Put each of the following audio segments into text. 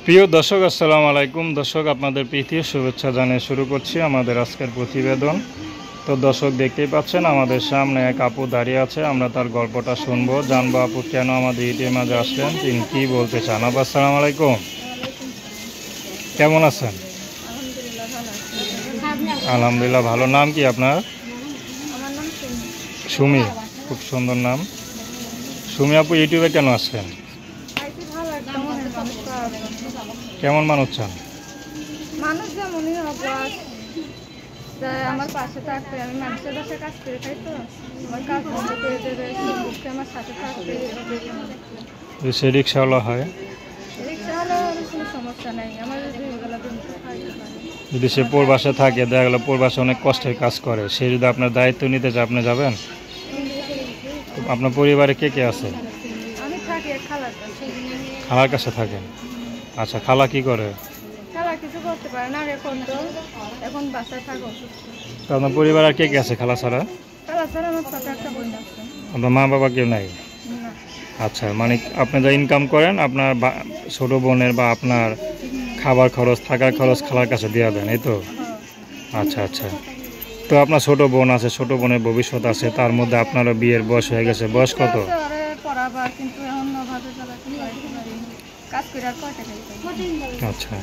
প্রিয় দর্শক, আসসালামু আলাইকুম। দর্শক, আপনাদের প্রীতি শুভেচ্ছা জানিয়ে শুরু করছি আমাদের আজকের প্রতিবেদন। তো দর্শক, দেখতেই পাচ্ছেন আমাদের সামনে এক আপু দাঁড়িয়ে আছে। আমরা তার গল্পটা শুনবো, জানবো আপু কেন আমাদের ইউটিউবের মাঝে আসলেন, তিনি কী বলতে চান। আপু আসসালামু আলাইকুম, কেমন আছেন? আলহামদুলিল্লাহ ভালো। নাম কি আপনার? সুমি, খুব সুন্দর নাম। সুমি আপু, ইউটিউবে কেন আসলেন? কেমন মানুষ চান? মানুষ যেমনই হোক, আমার পাশে থাকবে। আমি মানুষের বাসায় কাজ করে খাই, তো আমার কাজ বন্ধ করে দেবে, আমার সাথে থাকবে। সে রিক্সাওয়ালা হয়? রিক্সা হলে কোনো সমস্যা নেই, আমার যদি সে পূর্বাসে থাকে, দেখা গেলো পূর্বাসে অনেক কষ্টের কাজ করে, সে যদি আপনার দায়িত্ব নিতে চায়, আপনি যাবেন? আপনার পরিবারে কে কে আছে? আমি থাকি খালার কাছে। খালার কাছে থাকেন? আচ্ছা, খালা কি করে? খালা কিছু করতে পারে না, এখন বাসায় থাকো। তো আপনার পরিবার আর কে কে আছে খালা ছাড়া? খালা ছাড়া আমার ছোট একটা বোন আছে। আপনার মা বাবা কেউ নাই? না। আচ্ছা, মানে আপনি যা ইনকাম করেন আপনার ছোট বোনের বা আপনার খাবার খরচ, থাকার খরচ খালার কাছে দিয়ে দেন, এই তো? আচ্ছা আচ্ছা। তো আপনার ছোট বোন আছে, ছোট বোনের ভবিষ্যৎ আছে, তার মধ্যে আপনারও বিয়ের বয়স হয়ে গেছে। বয়স কত? আচ্ছা।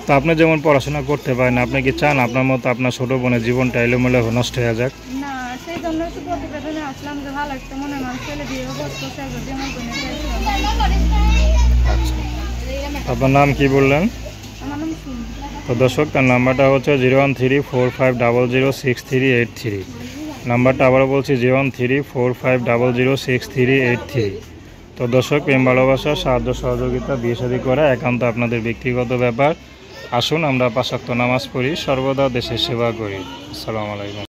তো আপনি যেমন পড়াশোনা করতে পারেন, আপনি কি চান আপনার মতো আপনার ছোট বোনের জীবনটা এলোমেলো নষ্ট হয়ে যাক? না, সেই জন্য তো প্রতিবেদনে আসলাম যে ভালো একটা মনে মানুষ ছেলে বিয়ে করতে চাই, যদি আমার বোনের। আচ্ছা, আপনার নাম কি বললেন? আমার নাম সুমি। তো দর্শক, তার নাম্বারটা হচ্ছে 01345006383। নাম্বারটা আবারও বলছি, 01345006383। তো দর্শক, প্রেম ভালোবাসা, সাহায্য সহযোগিতা, বিয়ে শাদী করা একান্ত আপনাদের ব্যক্তিগত ব্যাপার। আসুন আমরা 5 ওয়াক্ত নামাজ পড়ি, সর্বদা দেশের সেবা করি। আসসালামু আলাইকুম।